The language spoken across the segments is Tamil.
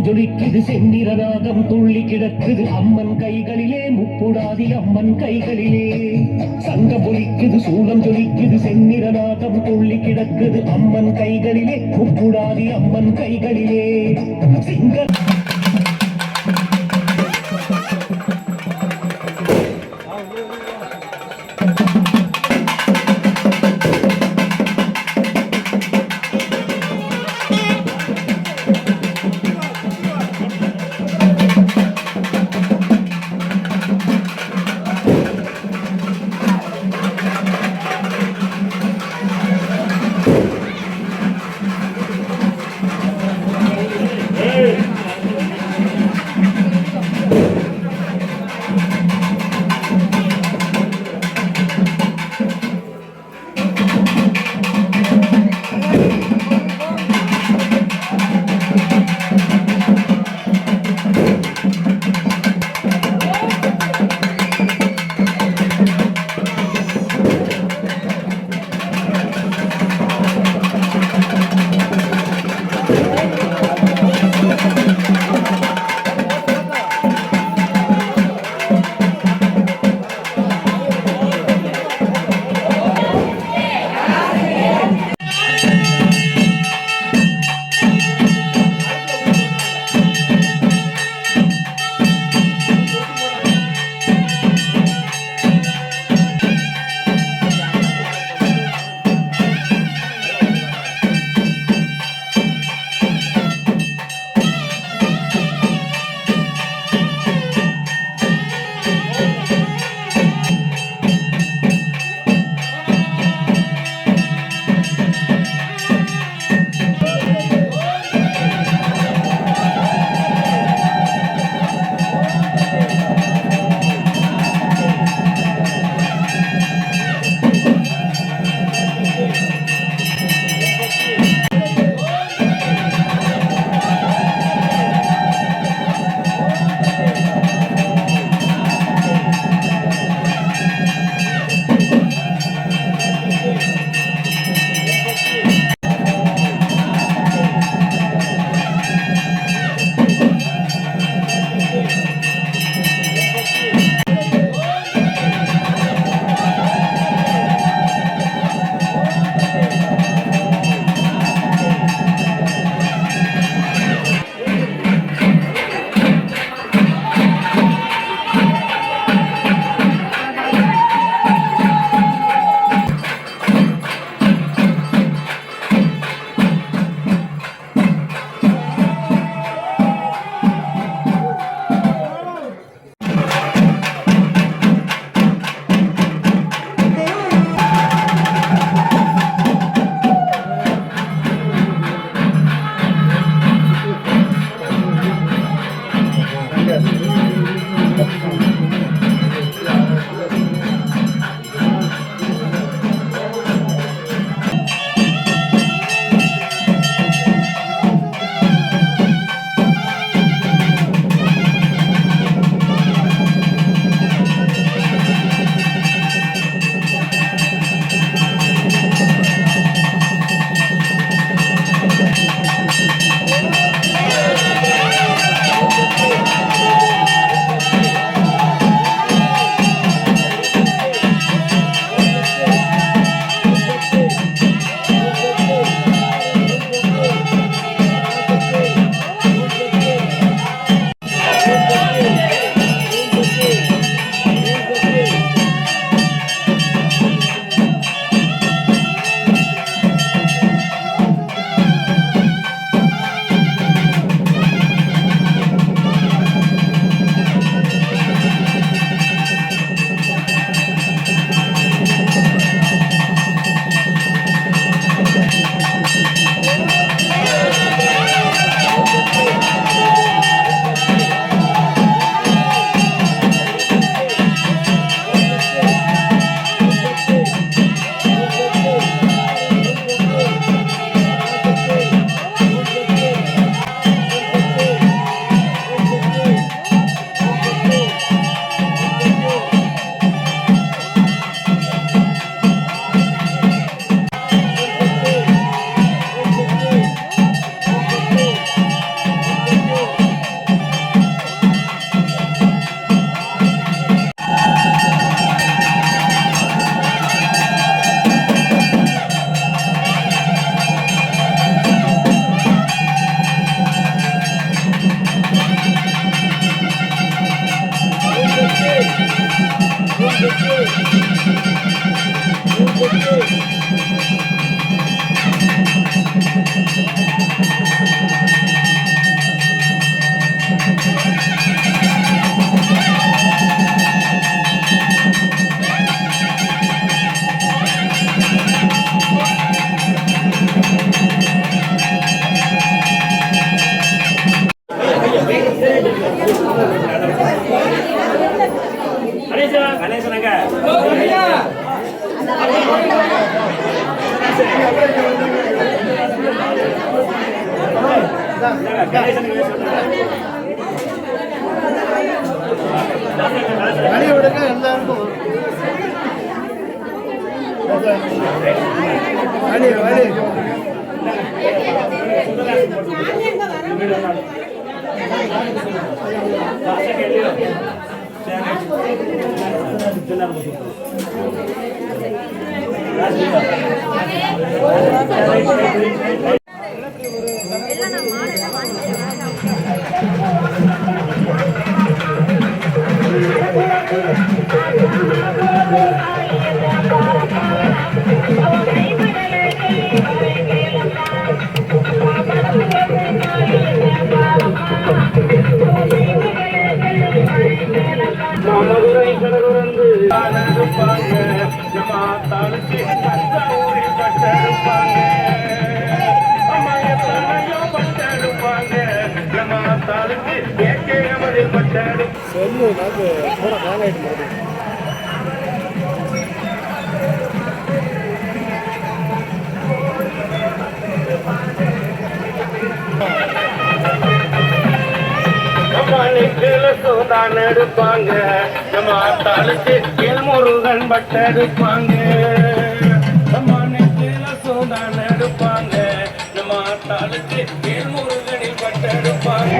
சூலம் ஜொலிக்குது செந்நிறநாகம் துள்ளி கிடக்குது அம்மன் கைகளிலே முப்புடாதி அம்மன் கைகளிலே சங்கம் ஒலிக்குது சூலம் ஜொலிக்குது செந்நிறநாகம் துள்ளி கிடக்குது அம்மன் கைகளிலே முப்புடாதி அம்மன் கைகளிலே சிங்க கணேசனங்க எல்லாருக்கும் மதுரை கடலுறந்து இருப்பாங்க தாளுக்கு ஊரில் பட்டெடுப்பாங்க அம்மா எத்தனையோ பட்டெடுப்பாங்க நம்ம தாளுக்கு ஏற்கே அமரில் பட்டெடு சொல்லு நாக்கு போட காலாயிட்டு மறுபடியும் சோதான் எடுப்பாங்க நம்ம தாளுக்கு முருகன் பட்டெடுப்பாங்க சோதான் எடுப்பாங்க நம்ம தாளுக்கு முருகனில் பட்டெடுப்பாங்க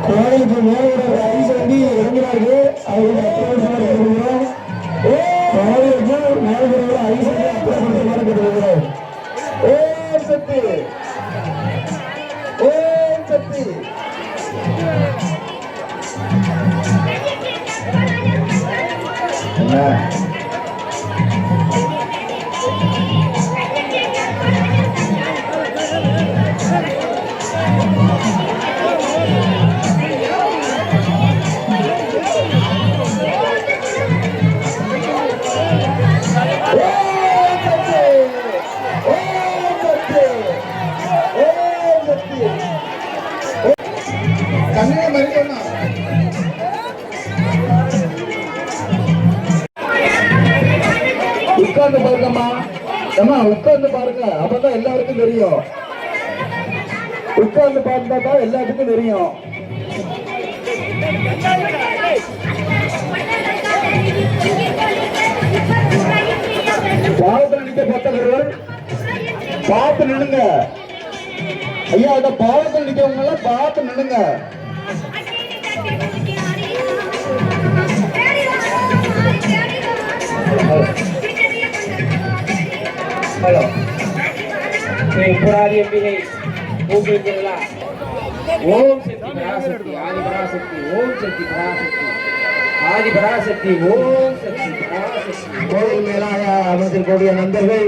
கோயிலுக்கு மேல ஐஸ் வண்டி இறங்குறாரு. கோயிலுக்கு மேல ஐஸ் வண்டி அப்புறப்படுத்துகிறார். ஓம் சக்தி, ஓம் சக்தி. உட்கார்ந்து பாருங்கம்மா, அம்மா உட்கார்ந்து பாருங்க, அப்பதான் எல்லாருக்கும் தெரியும். உட்கார்ந்து பார்த்தா தான் எல்லாத்துக்கும் தெரியும். பாவத்தில் நிற்க பார்த்தவர்கள் பார்த்து நின்னுங்க. ஐயா, அத பாவத்தில் நிற்கவங்க எல்லாம் பார்த்து நின்னுங்க. ஹலோ, புராதி எம்பிகை பூஜைகளா? ஓம் சக்தி பராசக்தி, ஆதி பராசக்தி, ஓம் சக்தி பராசக்தி, ஆதி பராசக்தி, ஓம் சக்தி பராசக்தி. கோவில் மேலாக அமர்ந்திருக்கக்கூடிய நண்பர்கள்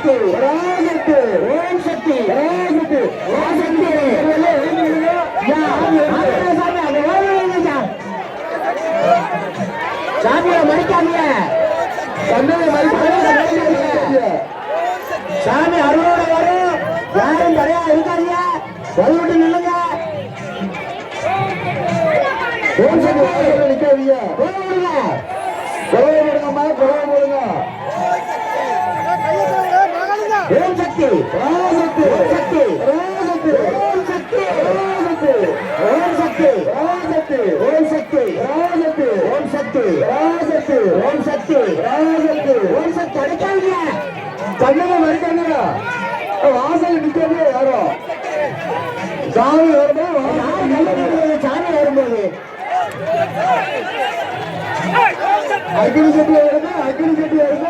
சக்தி பராசக்தி ஓம் சக்தி பராசக்தி ஓம் சக்தி சாமியை மறிக்காதீங்க தன்னை மறிக்காதீங்க சாமி அருளோட வரும் யாரும் தடையா இருக்காதீங்க வழிவிட்டு நில்லுங்க ஓம் சக்தி நிக்காதீங்க குறவை விடுங்க குறவை விடுங்கம்மா குறவை விடுங்க ஓம் சக்தி பராசக்தி ஓம் சக்தி பராசக்தி ஓம் சக்தி பராசக்தி ஓம் சக்தி பராசக்தி ஓம் சக்தி பராசக்தி ஓம் சக்தி பராசக்தி ஓம் சக்தி பராசக்தி ஓம் சக்தி அடிக்காதீங்க கண்ணனை மறிக்காதீங்க வாசல் நிற்கிறது யாரோ சாமி வரும்போது சாமி வரும்போது அக்னி சட்டி வருது அக்னி சட்டி வருது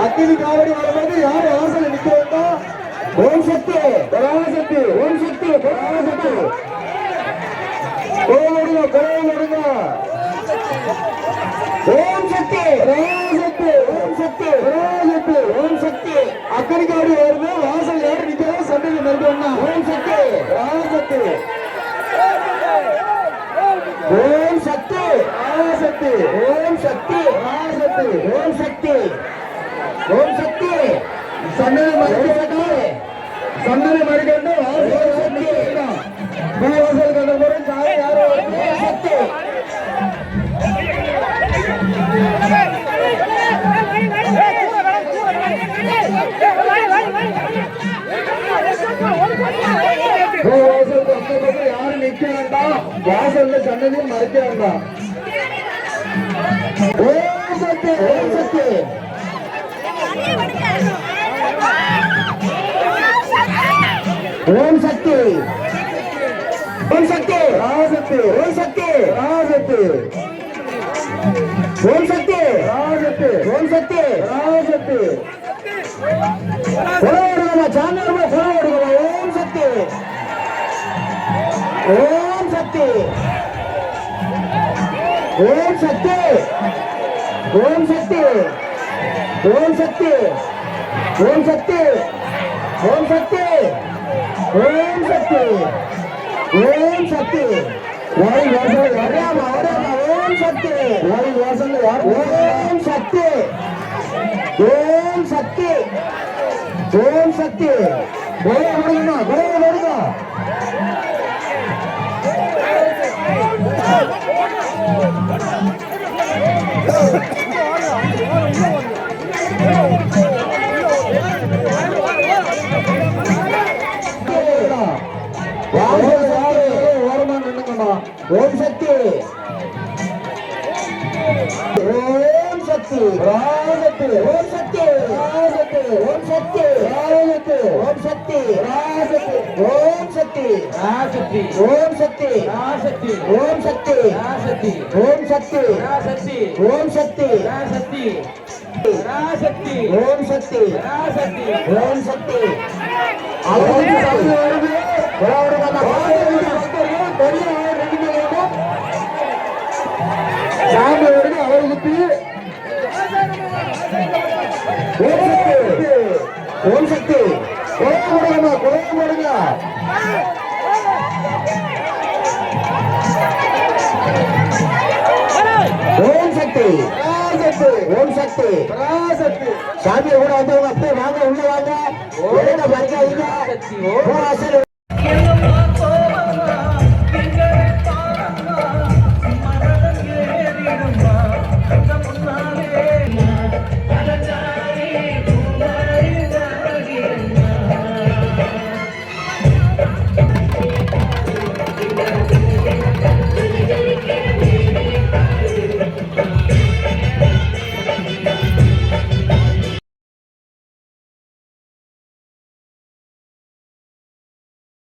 அக்னி காவடி வரும்போது யார் வாசல் நிற்க வேண்டாம் ஓம் சக்தி பராசக்தி ஓம் சக்தி பராசக்தி கோவிடுங்க கோவிடுங்க ஓம் சக்தி பராசக்தி ஓம் சக்தி பராசக்தி ஓம் சக்தி அக்னி காவடி வருது வாசல் யார் நிற்கிறதோ சண்டையில் மறுபடியும் ஓம் சக்தி பராசக்தி ஓம் சக்தி பராசக்தி ஓம் சக்தி பராசக்தி ஓம் சக்தி ஓம் சக்தி சண்டனை மறுக்கட்டு சண்டனை மறுக்கட்டு ஓம் சக்தி வாசல் கண்ட போறேன் சாமி யாரோ ஓம் சக்தி யாரும் நிக்க வேண்டாம் வாசல்ல சன்னதியும் மறைக்க வேண்டாம் ஓம் சக்தி ஓம் சக்தி ஓம் சக்தி ஓம் சக்தி ராசக்தி ஓம் சக்தி ராசக்தி ஓம் சக்தி ராசக்தி ஓம் சக்தி ராசக்தி கொலை சாமி கொலை ஓம் சக்தி ஓம் சக்தி ஓம் சக்தி ஓம் சக்தி ஓம் சக்தி ஓம் சக்தி ஓம் சக்தி ஓம் சக்தி ஓம் சக்தி வாய் வாசல் வராமா வராமா ஓம் சக்தி வாய் வாசல் ஓம் சக்தி ஓம் சக்தி ஓம் சக்தி கொலை வருமா கொலை வருமா ஓம் சக்தி ஓம் சக்தி ராசக்தி ஓம் சக்தி ராசக்தி ஓம் சக்தி ராசக்தி ஓம் சக்தி ராசக்தி ஓம் சக்தி ராசக்தி ஓம் சக்தி ராசக்தி ஓம் சக்தி ராசக்தி ஓம் சக்தி ராசக்தி ஓம் சக்தி ராசக்தி ராசக்தி ஓம் சக்தி ராசக்தி ஓம் சக்தி அவருக்கு சாமி வருது சாமி வருது அவருக்கு ஓம் சக்தி கொலை போடுங்க கொலை போடுங்க ஓம் சக்தி ஓம் சக்தி சாமியை கூட வந்தவங்க அப்படியே வாங்க உள்ள வாங்க பறிக்காதீங்க